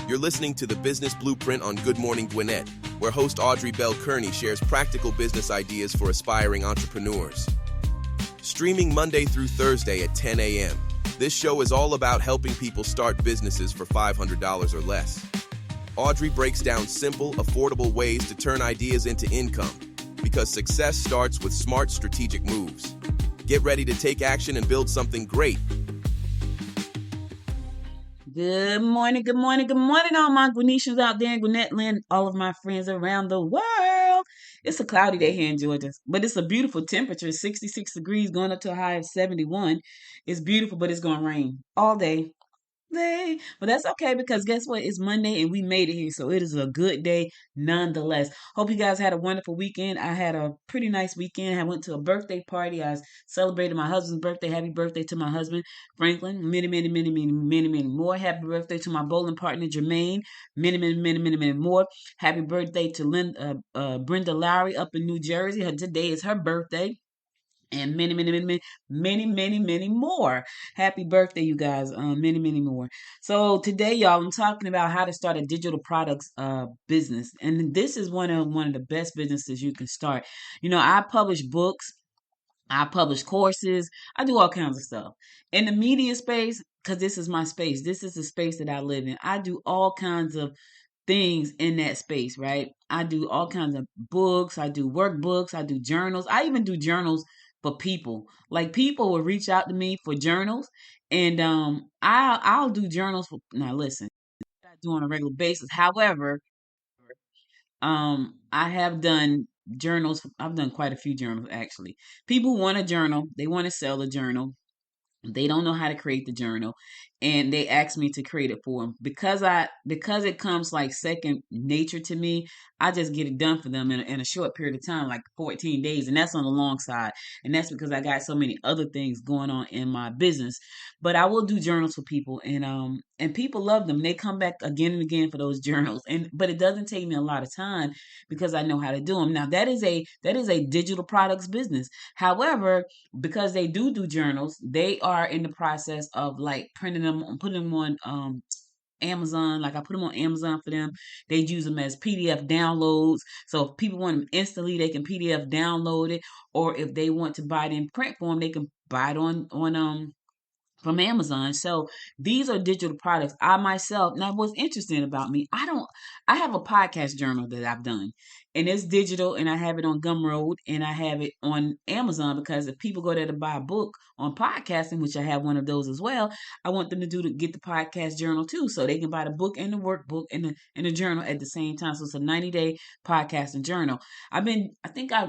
You're listening to the Business Blueprint on Good Morning Gwinnett, where host Audrey Bell-Kearney shares practical business ideas for aspiring entrepreneurs. Streaming Monday through Thursday at 10 a.m., this show is all about helping people start businesses for $500 or less. Audrey breaks down simple, affordable ways to turn ideas into income, because success starts with smart, strategic moves. Get ready to take action and build something great. Good morning, good morning, good morning, all my Gwinnetians out there in Gwinnett land, all of my friends around the world. It's a cloudy day here in Georgia, but it's a beautiful temperature, 66 degrees, going up to a high of 71. It's beautiful, but it's going to rain all day. But that's okay because guess what? It's Monday and we made it here, so it is a good day nonetheless. Hope you guys had a wonderful weekend. I had a pretty nice weekend. I went to a birthday party. I celebrated my husband's birthday. Happy birthday to my husband, Franklin. Many, many, many, many, many, many more. Happy birthday to my bowling partner, Jermaine. Many, many, many, many, many more. Happy birthday to Brenda Lowry up in New Jersey. Today is her birthday. And many, many, many, many, many, many, many more. Happy birthday, you guys. Many, many more. So today, y'all, I'm talking about how to start a digital products business. And this is one of the best businesses you can start. You know, I publish books, I publish courses, I do all kinds of stuff. In the media space, because this is my space, this is the space that I live in. I do all kinds of things in that space, right? I do all kinds of books, I do workbooks, I do journals. I even do journals for people. Like people will reach out to me for journals and I'll do journals for now listen, I do on a regular basis. However, I have done journals. I've done quite a few journals actually. People want a journal, they want to sell a journal, they don't know how to create the journal, and they ask me to create it for them because it comes like second nature to me. I just get it done for them in a short period of time, like 14 days, and that's on the long side. And that's because I got so many other things going on in my business. But I will do journals for people, and people love them. They come back again and again for those journals, and but it doesn't take me a lot of time because I know how to do them. Now that is a digital products business. However, because they do journals, they are in the process of like printing them, putting them on Amazon. Like I put them on Amazon for them. They use them as PDF downloads. So if people want them instantly, they can PDF download it. Or if they want to buy it in print form, they can buy it on from Amazon. So these are digital products. I myself, now what's interesting about me, I have a podcast journal that I've done and it's digital and I have it on Gumroad and I have it on Amazon because if people go there to buy a book on podcasting, which I have one of those as well, I want them to get the podcast journal too. So they can buy the book and the workbook and the journal at the same time. So it's a 90-day podcasting journal. I think I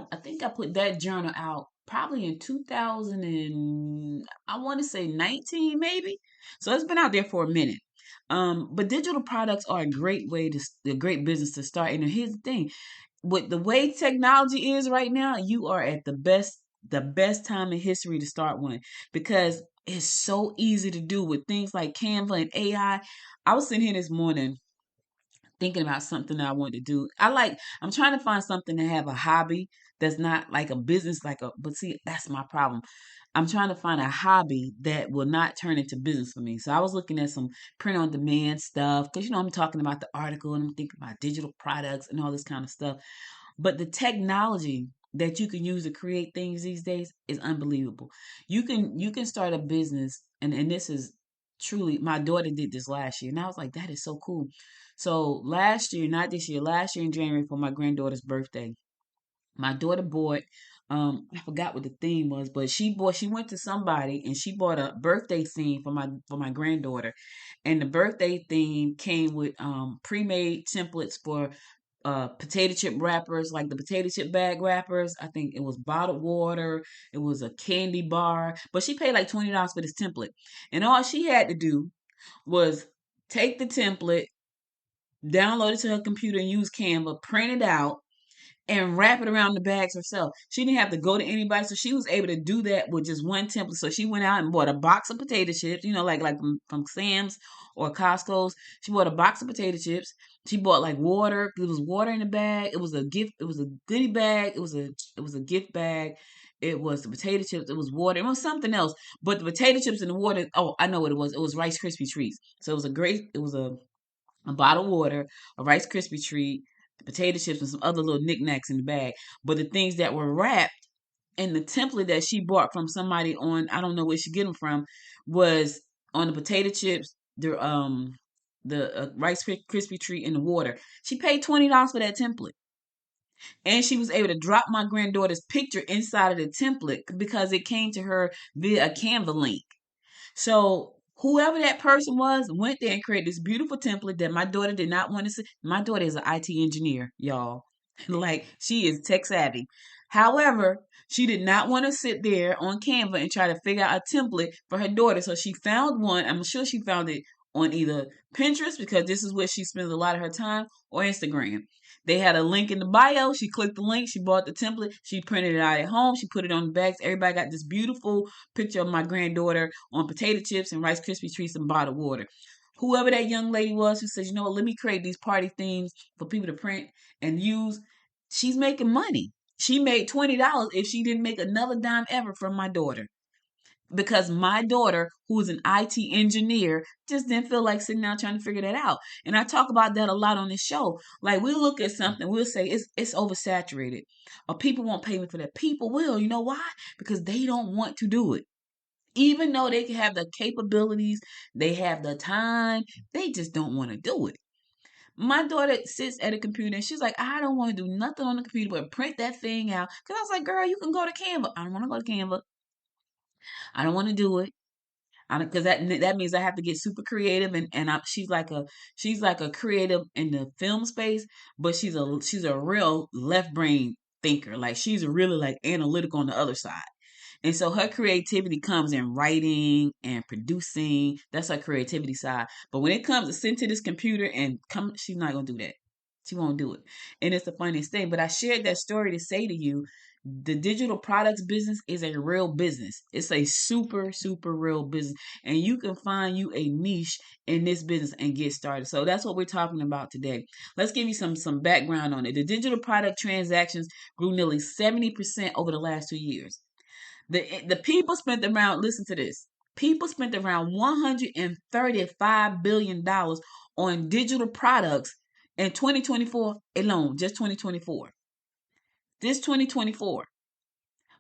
put that journal out probably in 2000 and I want to say 19 maybe. So it's been out there for a minute. But digital products are a great business to start. And here's the thing, with the way technology is right now, you are at the best time in history to start one because it's so easy to do with things like Canva and AI. I was sitting here this morning thinking about something that I want to do. I'm trying to find something to have a hobby that's not like a business, but see, that's my problem. I'm trying to find a hobby that will not turn into business for me. So I was looking at some print on demand stuff because, I'm talking about the article and I'm thinking about digital products and all this kind of stuff. But the technology that you can use to create things these days is unbelievable. You can start a business and this is truly, my daughter did this last year and I was like, that is so cool. So last year, not this year, last year in January for my granddaughter's birthday, my daughter bought I forgot what the theme was, but she went to somebody and she bought a birthday theme for my granddaughter. And the birthday theme came with pre-made templates for potato chip wrappers, like the potato chip bag wrappers. I think it was bottled water, it was a candy bar, but she paid like $20 for this template. And all she had to do was take the template, download it to her computer and use Canva, print it out, and wrap it around the bags herself. She didn't have to go to anybody, so she was able to do that with just one template. So she went out and bought a box of potato chips, like from Sam's or Costco's. She bought a box of potato chips. She bought like water. It was water in the bag. It was a gift. It was a goodie bag. It was a gift bag. It was the potato chips. It was water. It was something else. But the potato chips and the water. Oh, I know what it was. It was Rice Krispie treats. So it was a a bottle of water, a Rice Krispie treat, potato chips, and some other little knickknacks in the bag. But the things that were wrapped in the template that she bought from somebody on, I don't know where she get them from, was on the potato chips, the Rice Krispie treat, and the water. She paid $20 for that template. And she was able to drop my granddaughter's picture inside of the template because it came to her via a Canva link. So whoever that person was went there and created this beautiful template that my daughter did not want to see. My daughter is an IT engineer, y'all. Like, she is tech savvy. However, she did not want to sit there on Canva and try to figure out a template for her daughter. So she found one. I'm sure she found it on either Pinterest, because this is where she spends a lot of her time, or Instagram. They had a link in the bio. She clicked the link. She bought the template. She printed it out at home. She put it on the bags. Everybody got this beautiful picture of my granddaughter on potato chips and Rice Krispie treats and bottled water. Whoever that young lady was who says, you know what, let me create these party themes for people to print and use, she's making money. She made $20 if she didn't make another dime ever from my daughter. Because my daughter, who is an IT engineer, just didn't feel like sitting down trying to figure that out. And I talk about that a lot on this show. Like, we look at something, we'll say it's oversaturated, or people won't pay me for that. People will. You know why? Because they don't want to do it. Even though they can have the capabilities, they have the time, they just don't want to do it. My daughter sits at a computer and she's like, I don't want to do nothing on the computer but print that thing out. Because I was like, girl, you can go to Canva. I don't want to go to Canva. I don't want to do it. Because that means I have to get super creative, and she's like a creative in the film space, but she's a real left brain thinker. Like, she's really like analytical on the other side. And so her creativity comes in writing and producing. That's her creativity side. But when it comes to sit to this computer and come, she's not gonna do that. She won't do it. And it's the funniest thing. But I shared that story to say to you, the digital products business is a real business. It's a super, super real business. And you can find you a niche in this business and get started. So that's what we're talking about today. Let's give you some background on it. The digital product transactions grew nearly 70% over the last 2 years. The people spent around, listen to this, people spent around $135 billion on digital products in 2024 alone, just 2024. This 2024,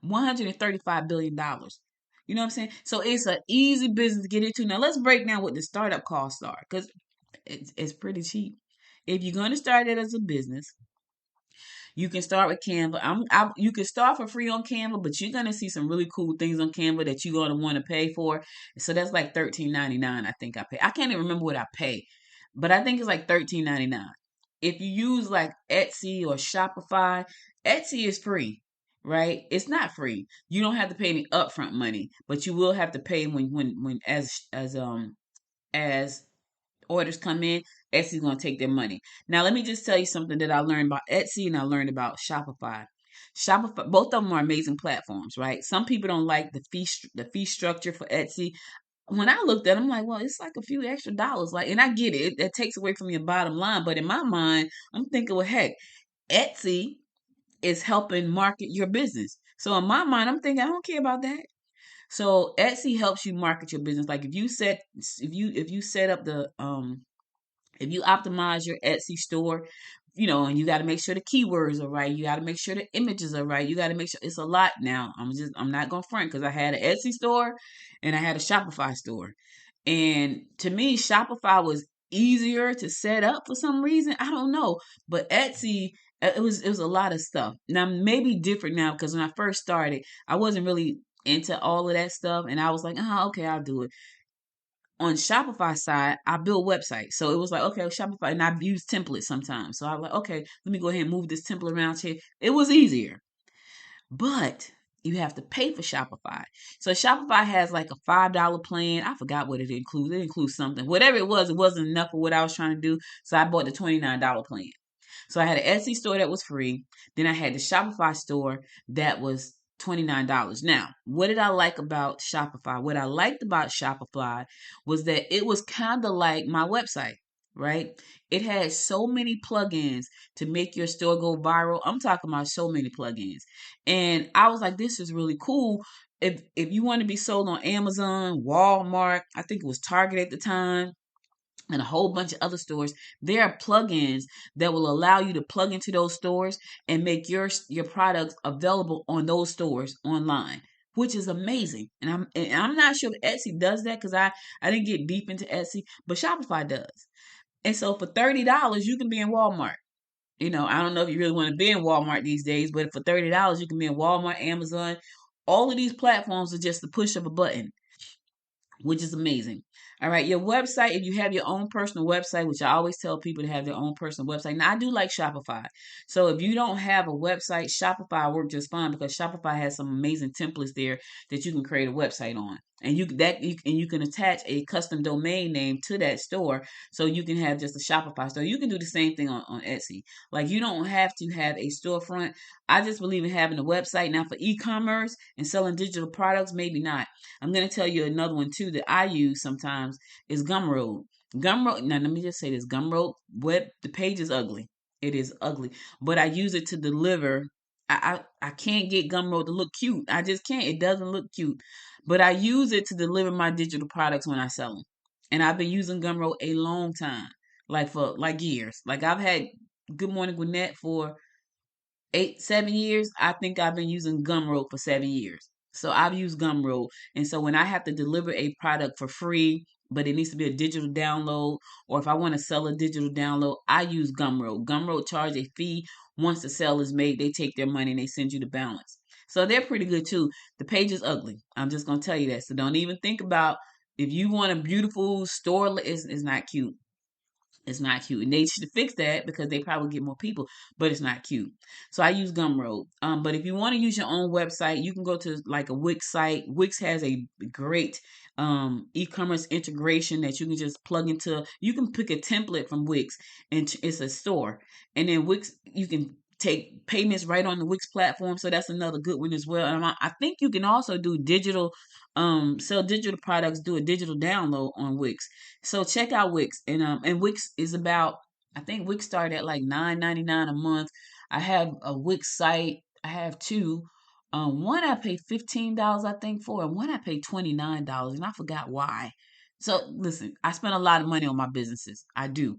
$135 billion. You know what I'm saying? So it's an easy business to get into. Now let's break down what the startup costs are, because it's pretty cheap. If you're going to start it as a business, you can start with Canva. You can start for free on Canva, but you're gonna see some really cool things on Canva that you're gonna want to pay for. So that's like $13.99. I think I pay. I can't even remember what I pay, but I think it's like $13.99. If you use like Etsy or Shopify, Etsy is free, right? It's not free. You don't have to pay any upfront money, but you will have to pay when as orders come in. Etsy's going to take their money. Now, let me just tell you something that I learned about Etsy and I learned about Shopify. Shopify, both of them are amazing platforms, right? Some people don't like the fee structure for Etsy. When I looked at it, I'm like, well, it's like a few extra dollars. Like, and I get it. That takes away from your bottom line. But in my mind, I'm thinking, well, heck, Etsy is helping market your business. So in my mind, I'm thinking, I don't care about that. So Etsy helps you market your business. Like, if you set up the if you optimize your Etsy store, and you got to make sure the keywords are right. You got to make sure the images are right. You got to make sure it's a lot now. I'm not going to front, because I had an Etsy store and I had a Shopify store. And to me, Shopify was easier to set up for some reason. I don't know. But Etsy, it was a lot of stuff. Now, maybe different now, because when I first started, I wasn't really into all of that stuff. And I was like, okay, I'll do it. On Shopify side, I build websites. So it was like, okay, Shopify, and I've used templates sometimes. So I was like, okay, let me go ahead and move this template around here. It was easier. But you have to pay for Shopify. So Shopify has like a $5 plan. I forgot what it includes. It includes something. Whatever it wasn't enough for what I was trying to do. So I bought the $29 plan. So I had an Etsy store that was free. Then I had the Shopify store that was $29. Now, what did I like about Shopify? What I liked about Shopify was that it was kind of like my website, right? It had so many plugins to make your store go viral. I'm talking about so many plugins. And I was like, this is really cool. If you want to be sold on Amazon, Walmart, I think it was Target at the time, and a whole bunch of other stores. There are plugins that will allow you to plug into those stores and make your products available on those stores online, which is amazing. And I'm not sure if Etsy does that, because I didn't get deep into Etsy, but Shopify does. And so for $30 you can be in Walmart. I don't know if you really want to be in Walmart these days, but for $30 you can be in Walmart, Amazon. All of these platforms are just the push of a button, which is amazing. All right, your website, if you have your own personal website, which I always tell people to have their own personal website. Now, I do like Shopify. So if you don't have a website, Shopify works just fine, because Shopify has some amazing templates there that you can create a website on. And you can attach a custom domain name to that store, so you can have just a Shopify store. You can do the same thing on Etsy. Like, you don't have to have a storefront. I just believe in having a website. Now, for e-commerce and selling digital products, maybe not. I'm going to tell you another one too that I use sometimes is Gumroad. Gumroad. Now, let me just say this: Gumroad the page is ugly. It is ugly, but I use it to deliver. I can't get Gumroad to look cute. I just can't. It doesn't look cute, but I use it to deliver my digital products when I sell them. And I've been using Gumroad a long time, for years. Like, I've had Good Morning Gwinnett for 7 years. I think I've been using Gumroad for 7 years. So I've used Gumroad. And so when I have to deliver a product for free, but it needs to be a digital download, or if I want to sell a digital download, I use Gumroad. Gumroad charge a fee. Once the sale is made, they take their money and they send you the balance. So they're pretty good too. The page is ugly. I'm just going to tell you that. So don't even think about, if you want a beautiful store, it's not cute. It's not cute. And they should fix that, because they probably get more people, but it's not cute. So I use Gumroad. But if you want to use your own website, you can go to like a Wix site. Wix has a great e-commerce integration that you can just plug into. You can pick a template from Wix, and it's a store. And then Wix, you can take payments right on the Wix platform. So that's another good one as well. And I think you can also do digital, sell digital products, do a digital download on Wix. So check out Wix, and Wix is about, I think Wix started at like $9.99 a month. I have a Wix site. I have two. One I paid $15, I think, for, and one I paid $29, and I forgot why. So listen, I spend a lot of money on my businesses. I do.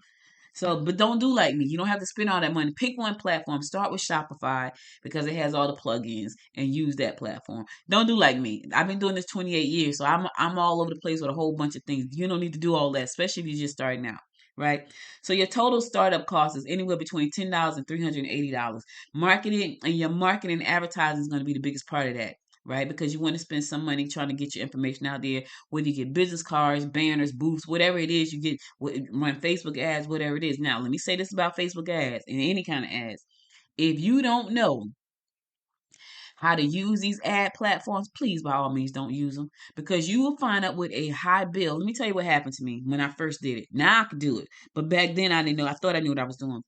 So, but don't do like me. You don't have to spend all that money. Pick one platform. Start with Shopify, because it has all the plugins, and use that platform. Don't do like me. I've been doing this 28 years, so I'm all over the place with a whole bunch of things. You don't need to do all that, especially if you're just starting out, right? So your total startup cost is anywhere between $10 and $380. Marketing and your marketing and advertising is going to be the biggest part of that. Right, because you want to spend some money trying to get your information out there, whether you get business cards, banners, booths, whatever it is you get, run Facebook ads, whatever it is. Now, let me say this about Facebook ads and any kind of ads. If you don't know how to use these ad platforms, please, by all means, don't use them, because you will find up with a high bill. Let me tell you what happened to me when I first did it. Now I can do it, but back then I didn't know. I thought I knew what I was doing.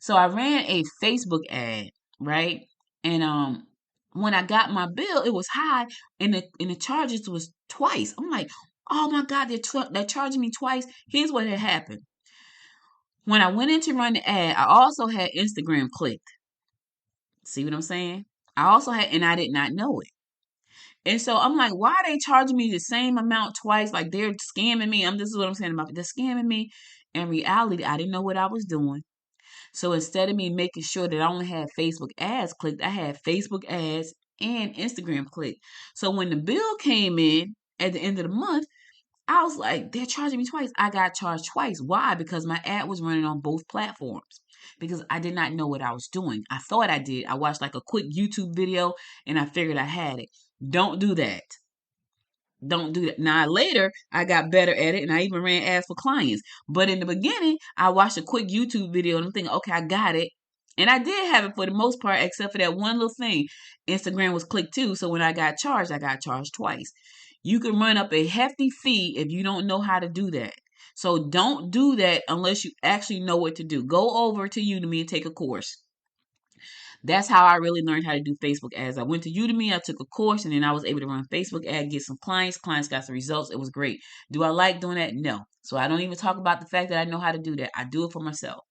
So I ran a Facebook ad, right? And when I got my bill, it was high, and the charges was twice. I'm like, oh my God, they're charging me twice. Here's what had happened. When I went in to run the ad, I also had Instagram clicked. See what I'm saying? I also had, and I did not know it. And so I'm like, why are they charging me the same amount twice? Like, they're scamming me. This is what I'm saying about it. They're scamming me. In reality, I didn't know what I was doing. So instead of me making sure that I only had Facebook ads clicked, I had Facebook ads and Instagram clicked. So when the bill came in at the end of the month, I was like, they're charging me twice. I got charged twice. Why? Because my ad was running on both platforms. Because I did not know what I was doing. I thought I did. I watched like a quick YouTube video and I figured I had it. Don't do that. Don't do that. Now later, I got better at it, and I even ran ads for clients. But in the beginning, I watched a quick YouTube video, and I'm thinking, okay, I got it. And I did have it for the most part, except for that one little thing. Instagram was clicked too, so when I got charged twice. You can run up a hefty fee if you don't know how to do that. So don't do that unless you actually know what to do. Go over to Udemy and take a course. That's how I really learned how to do Facebook ads. I went to Udemy, I took a course, and then I was able to run Facebook ad, get some clients. Clients got some results. It was great. Do I like doing that? No. So I don't even talk about the fact that I know how to do that. I do it for myself.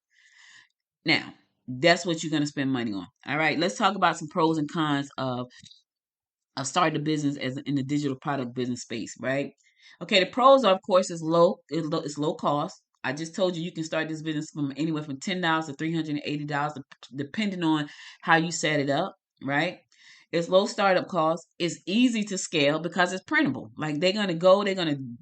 Now, that's what you're going to spend money on. All right, let's talk about some pros and cons of starting a business as in the digital product business space, right? Okay, the pros are, of course, it's low cost. I just told you you can start this business from anywhere from $10 to $380, depending on how you set it up, right? It's low startup costs. It's easy to scale because it's printable. Like they're gonna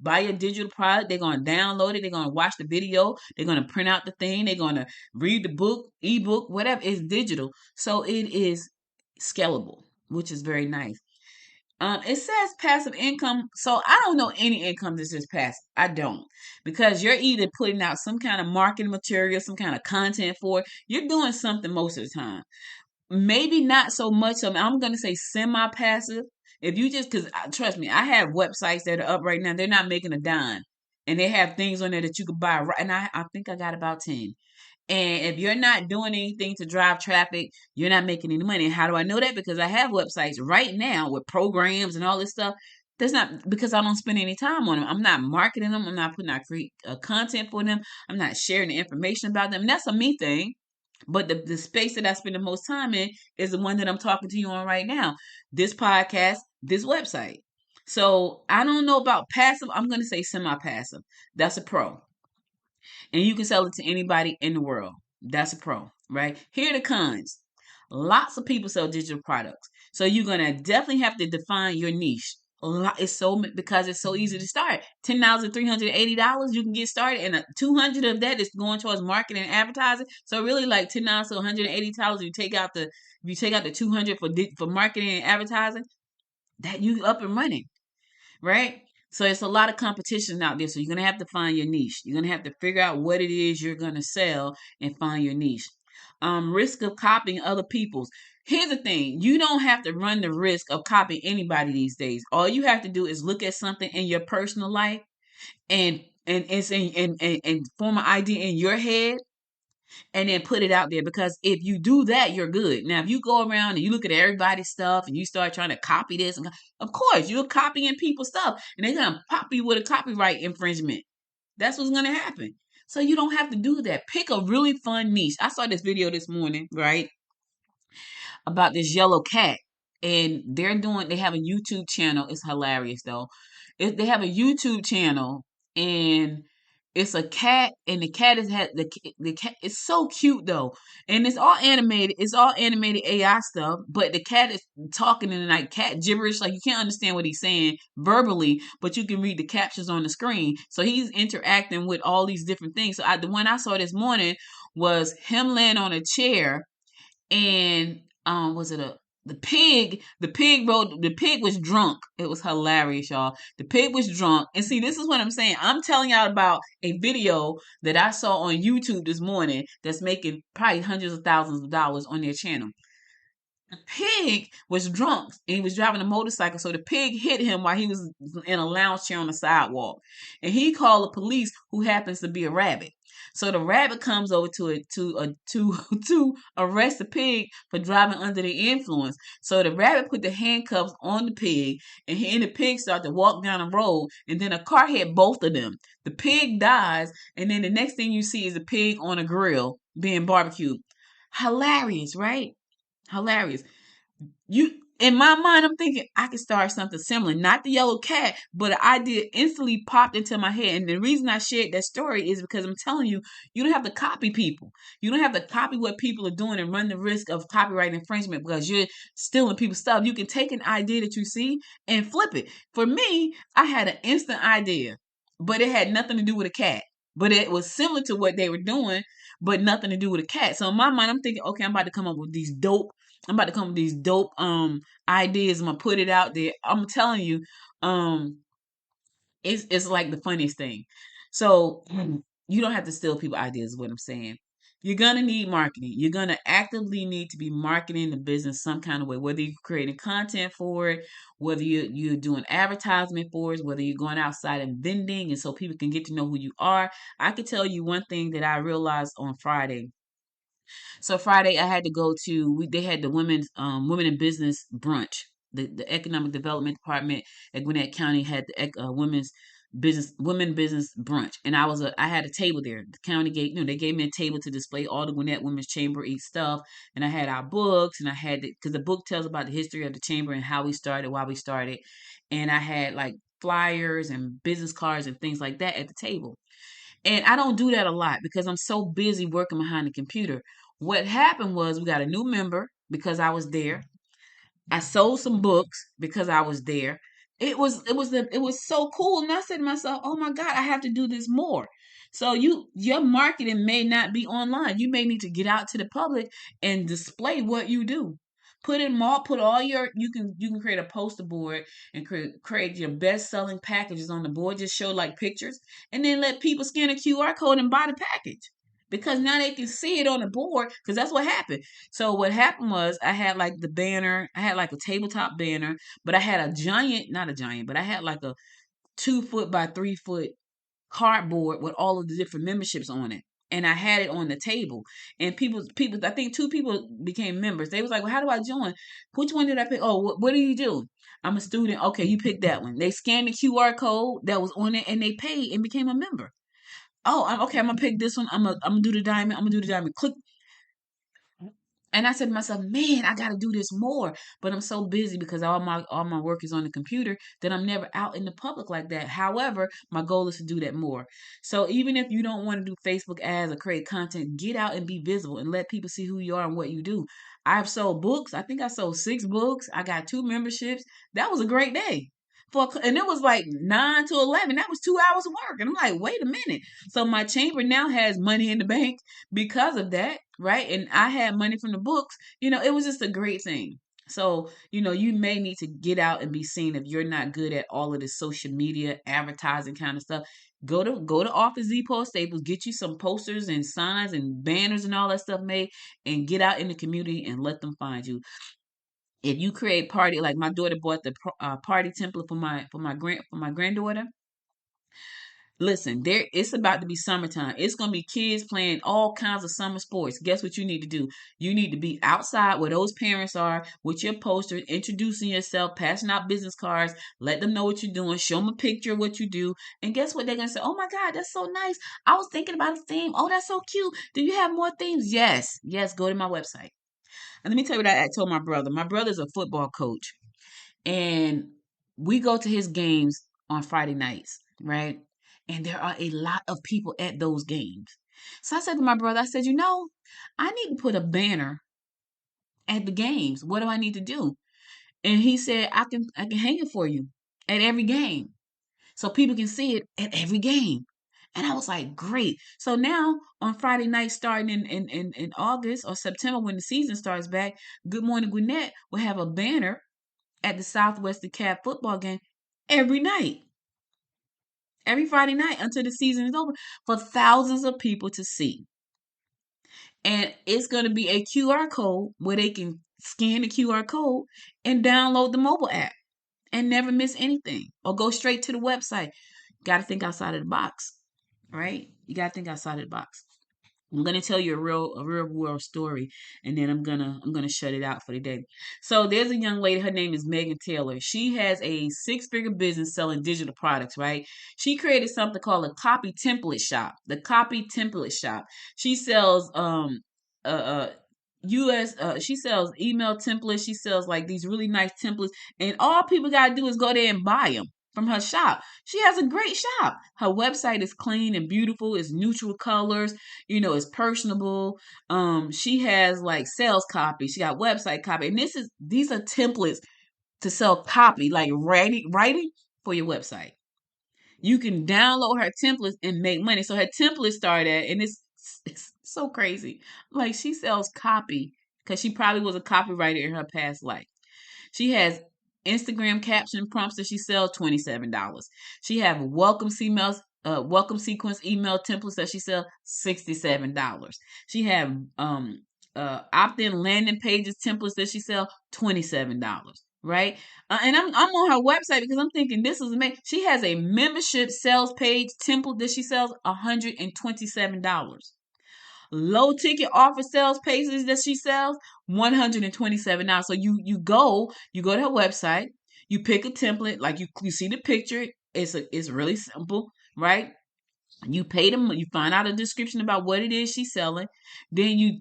buy a digital product, they're gonna download it, they're gonna watch the video, they're gonna print out the thing, they're gonna read the book, ebook, whatever. It's digital, so it is scalable, which is very nice. It says passive income, so I don't know any income that says passive. I don't, because you're either putting out some kind of marketing material, some kind of content for it. You're doing something most of the time. Maybe not so much of. I'm gonna say semi-passive. If you just, because trust me, I have websites that are up right now. They're not making a dime, and they have things on there that you could buy. Right, and I think I got about 10. And if you're not doing anything to drive traffic, you're not making any money. And how do I know that? Because I have websites right now with programs and all this stuff. That's not because I don't spend any time on them. I'm not marketing them. I'm not putting out content for them. I'm not sharing the information about them. And that's a me thing. But the space that I spend the most time in is the one that I'm talking to you on right now. This podcast, this website. So I don't know about passive. I'm going to say semi-passive. That's a pro, and you can sell it to anybody in the world. That's a pro, right? Here are the cons. Lots of people sell digital products, so you're gonna definitely have to define your niche. A lot, it's so because it's so easy to start. $10,380, you can get started, and 200 of that is going towards marketing and advertising. So really, like $10 to $180, you take out the 200 for marketing and advertising. That you up and running, right? So it's a lot of competition out there. So you're gonna have to find your niche. You're gonna have to figure out what it is you're gonna sell and find your niche. Risk of copying other people's. Here's the thing: you don't have to run the risk of copying anybody these days. All you have to do is look at something in your personal life and it's and form an idea in your head and then put it out there, because if you do that, you're good. Now, if you go around and you look at everybody's stuff and you start trying to copy this, of course, you're copying people's stuff and they're going to pop you with a copyright infringement. That's what's going to happen. So you don't have to do that. Pick a really fun niche. I saw this video this morning, right, about this yellow cat. And they have a YouTube channel. It's hilarious though. They have a YouTube channel, and it's a cat, and the cat is had the cat. It's so cute though, and it's all animated. It's all animated AI stuff, but the cat is talking in like cat gibberish. Like you can't understand what he's saying verbally, but you can read the captions on the screen. So he's interacting with all these different things. So the one I saw this morning was him laying on a chair, and was it a the pig was drunk. It was hilarious, y'all. The pig was drunk. And see, this is what I'm saying. I'm telling y'all about a video that I saw on YouTube this morning that's making probably hundreds of thousands of dollars on their channel. The pig was drunk and he was driving a motorcycle. So the pig hit him while he was in a lounge chair on the sidewalk. And he called the police, who happens to be a rabbit. So the rabbit comes over to arrest the pig for driving under the influence. So the rabbit put the handcuffs on the pig, and he and the pig started to walk down the road, and then a car hit both of them. The pig dies, and then the next thing you see is the pig on a grill being barbecued. Hilarious, right? Hilarious. You In my mind, I'm thinking I could start something similar. Not the yellow cat, but an idea instantly popped into my head. And the reason I shared that story is because I'm telling you, you don't have to copy people. You don't have to copy what people are doing and run the risk of copyright infringement because you're stealing people's stuff. You can take an idea that you see and flip it. For me, I had an instant idea, but it had nothing to do with a cat. But it was similar to what they were doing, but nothing to do with a cat. So in my mind, I'm thinking, okay, I'm about to come up with these dope ideas. I'm gonna put it out there. I'm telling you, um, it's like the funniest thing. So you don't have to steal people ideas, is what I'm saying. You're gonna need marketing. You're gonna actively need to be marketing the business some kind of way, whether you're creating content for it, whether you're doing advertisement for it, whether you're going outside and vending, and so people can get to know who you are. I could tell you one thing that I realized on Friday. So Friday I had to go to they had the women in business brunch. The economic development department at Gwinnett County had the women business brunch, and I had a table there. The county gave they gave me a table to display all the Gwinnett Women's Chamber eat stuff, and I had our books, and I had because the book tells about the history of the chamber and how we started, why we started, and I had like flyers and business cards and things like that at the table. And I don't do that a lot because I'm so busy working behind the computer. What happened was we got a new member because I was there. I sold some books because I was there. It was so cool, and I said to myself, "Oh my God, I have to do this more." So your marketing may not be online. You may need to get out to the public and display what you do. Put all your you can create a poster board and create your best selling packages on the board. Just show like pictures, and then let people scan a QR code and buy the package because now they can see it on the board. Because that's what happened. So what happened was I had like the banner, I had like a tabletop banner, but I had a giant, not a giant, but I had like a 2 foot by 3 foot cardboard with all of the different memberships on it. And I had it on the table. And I think two people became members. They was like, well, how do I join? Which one did I pick? Oh, what do you do? I'm a student. Okay, you picked that one. They scanned the QR code that was on it and they paid and became a member. Oh, okay. I'm gonna pick this one. I'm gonna do the diamond. I'm gonna do the diamond. Click. And I said to myself, man, I got to do this more. But I'm so busy because all my work is on the computer that I'm never out in the public like that. However, my goal is to do that more. So even if you don't want to do Facebook ads or create content, get out and be visible and let people see who you are and what you do. I've sold books. I think I sold 6 books. I got 2 memberships. That was a great day. And it was like 9 to 11. That was 2 hours of work. And I'm like, wait a minute. So my chamber now has money in the bank because of that, right? And I had money from the books. It was just a great thing. So, you may need to get out and be seen if you're not good at all of this social media advertising kind of stuff. Go to Office Depot, Staples, get you some posters and signs and banners and all that stuff made, and get out in the community and let them find you. If you create party, like my daughter bought the party template for my granddaughter. Listen, it's about to be summertime. It's gonna be kids playing all kinds of summer sports. Guess what you need to do? You need to be outside where those parents are with your poster, introducing yourself, passing out business cards, let them know what you're doing, show them a picture of what you do, and guess what they're gonna say? Oh my God, that's so nice. I was thinking about a theme. Oh, that's so cute. Do you have more themes? Yes, yes. Go to my website. And let me tell you what I told my brother. My brother's a football coach, and we go to his games on Friday nights, right? And there are a lot of people at those games. So I said to my brother, I said, I need to put a banner at the games. What do I need to do? And he said, I can hang it for you at every game so people can see it at every game. And I was like, great. So now on Friday night, starting in August or September when the season starts back, Good Morning Gwinnett will have a banner at the Southwestern Cat football game every night, every Friday night until the season is over for thousands of people to see. And it's going to be a QR code where they can scan the QR code and download the mobile app and never miss anything or go straight to the website. Got to think outside of the box, right? You got to think outside of the box. I'm gonna tell you a real world story, and then I'm gonna shut it out for the day. So there's a young lady. Her name is Megan Taylor. She has a 6-figure business selling digital products. Right? She created something called a copy template shop. The copy template shop. She sells uh, uh US she sells email templates. She sells like these really nice templates, and all people gotta do is go there and buy them from her shop. She has a great shop. Her website is clean and beautiful. It's neutral colors. It's personable. She has like sales copy. She got website copy. And these are templates to sell copy, like writing for your website. You can download her templates and make money. So her templates start at, and it's so crazy. Like she sells copy because she probably was a copywriter in her past life. She has Instagram caption prompts that she sells $27. She have welcome sequence email templates that she sells $67. She have opt-in landing pages templates that she sells $27. Right, and I'm on her website because I'm thinking this is amazing. She has a membership sales page template that she sells $127. Low ticket offer sales pages that she sells $127. So you go to her website, you pick a template, like you see the picture. It's really simple, right? You pay them, you find out a description about what it is she's selling. Then you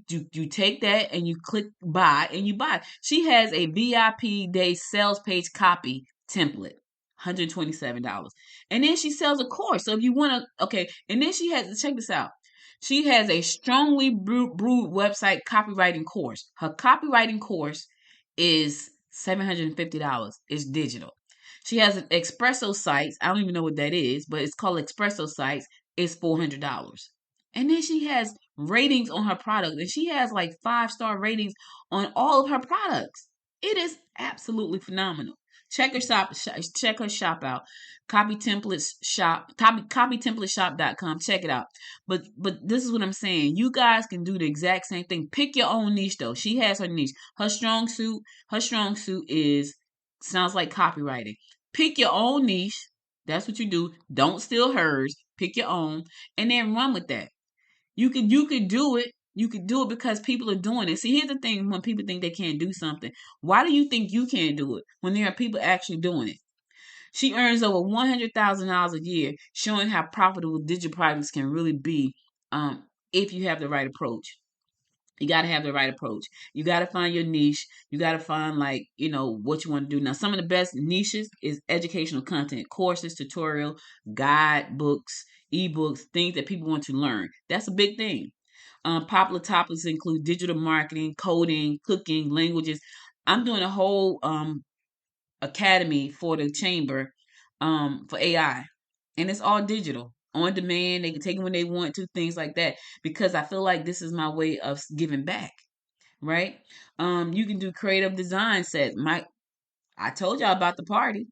take that and you click buy and you buy. She has a VIP day sales page copy template. $127. And then she sells a course. So if you want to, okay, and then she has, check this out. She has a strongly brewed website copywriting course. Her copywriting course is $750. It's digital. She has an espresso sites. I don't even know what that is, but it's called espresso sites. It's $400. And then she has ratings on her product, and she has like 5-star ratings on all of her products. It is absolutely phenomenal. Check her shop out. Copytemplateshop.com. Check it out. But this is what I'm saying. You guys can do the exact same thing. Pick your own niche though. She has her niche. Her strong suit is sounds like copywriting. Pick your own niche. That's what you do. Don't steal hers. Pick your own and then run with that. You could do it. You could do it because people are doing it. See, here's the thing: when people think they can't do something, why do you think you can't do it when there are people actually doing it? She earns over $100,000 a year, showing how profitable digital products can really be if you have the right approach. You got to have the right approach. You got to find your niche. You got to find what you want to do. Now, some of the best niches is educational content, courses, tutorial, guide books, ebooks, things that people want to learn. That's a big thing. Popular topics include digital marketing, coding, cooking, languages. I'm doing a whole academy for the chamber for AI, and it's all digital, on demand. They can take it when they want to, things like that, because I feel like this is my way of giving back, right? You can do creative design sets. I told y'all about the party.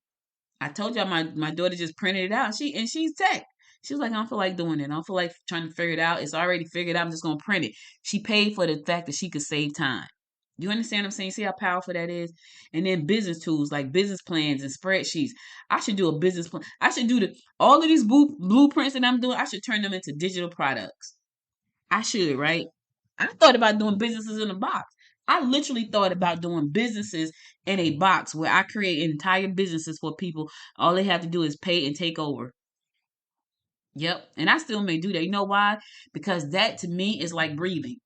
I told y'all my daughter just printed it out. She's tech. She was like, I don't feel like doing it. I don't feel like trying to figure it out. It's already figured out. I'm just going to print it. She paid for the fact that she could save time. You understand what I'm saying? See how powerful that is? And then business tools like business plans and spreadsheets. I should do a business plan. I should do all of these blueprints that I'm doing. I should turn them into digital products. I should, right? I thought about doing businesses in a box. I literally thought about doing businesses in a box where I create entire businesses for people. All they have to do is pay and take over. Yep. And I still may do that. You know why? Because that to me is like breathing.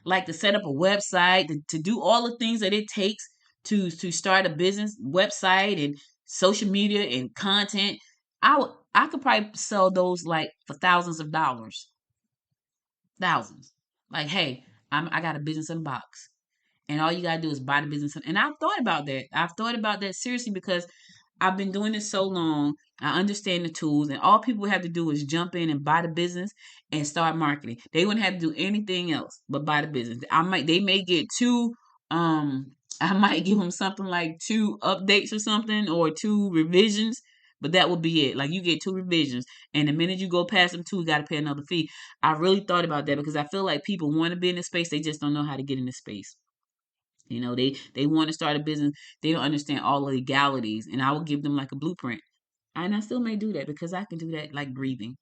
Like to set up a website, to do all the things that it takes to start a business website and social media and content. I could probably sell those like for thousands of dollars. Thousands. Like, hey, I got a business in a box. And all you gotta do is buy the business. And I've thought about that. I've thought about that seriously because I've been doing this so long. I understand the tools, and all people have to do is jump in and buy the business and start marketing. They wouldn't have to do anything else but buy the business. They may get I might give them something like 2 updates or something, or 2 revisions, but that would be it. Like, you get 2 revisions, and the minute you go past them 2, you got to pay another fee. I really thought about that because I feel like people want to be in this space. They just don't know how to get in this space. They want to start a business. They don't understand all the legalities, and I will give them like a blueprint. And I still may do that because I can do that like breathing.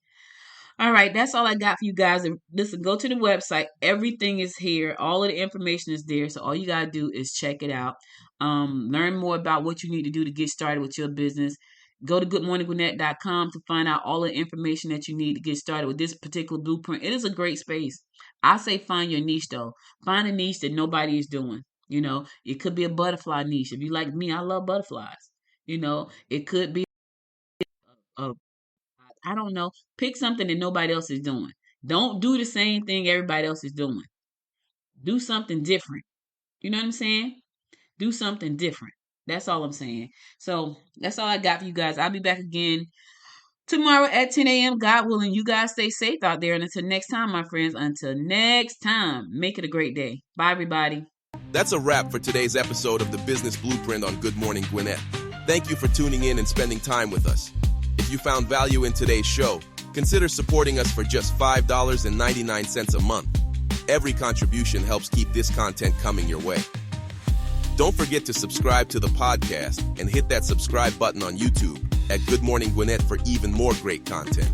All right, that's all I got for you guys. And listen, go to the website. Everything is here. All of the information is there. So all you got to do is check it out. Learn more about what you need to do to get started with your business. Go to goodmorninggwinnett.com to find out all the information that you need to get started with this particular blueprint. It is a great space. I say find your niche, though. Find a niche that nobody is doing. It could be a butterfly niche. If you like me, I love butterflies. It could be I don't know. Pick something that nobody else is doing. Don't do the same thing everybody else is doing. Do something different. You know what I'm saying? Do something different. That's all I'm saying. So that's all I got for you guys. I'll be back again tomorrow at 10 a.m. God willing. You guys stay safe out there. And until next time, my friends, until next time, make it a great day. Bye, everybody. That's a wrap for today's episode of the Business Blueprint on Good Morning Gwinnett. Thank you for tuning in and spending time with us. If you found value in today's show, consider supporting us for just $5.99 a month. Every contribution helps keep this content coming your way. Don't forget to subscribe to the podcast and hit that subscribe button on YouTube at Good Morning Gwinnett for even more great content.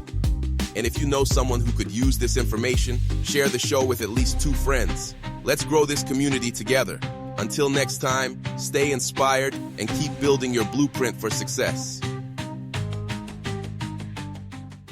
And if you know someone who could use this information, share the show with at least 2 friends. Let's grow this community together. Until next time, stay inspired and keep building your blueprint for success.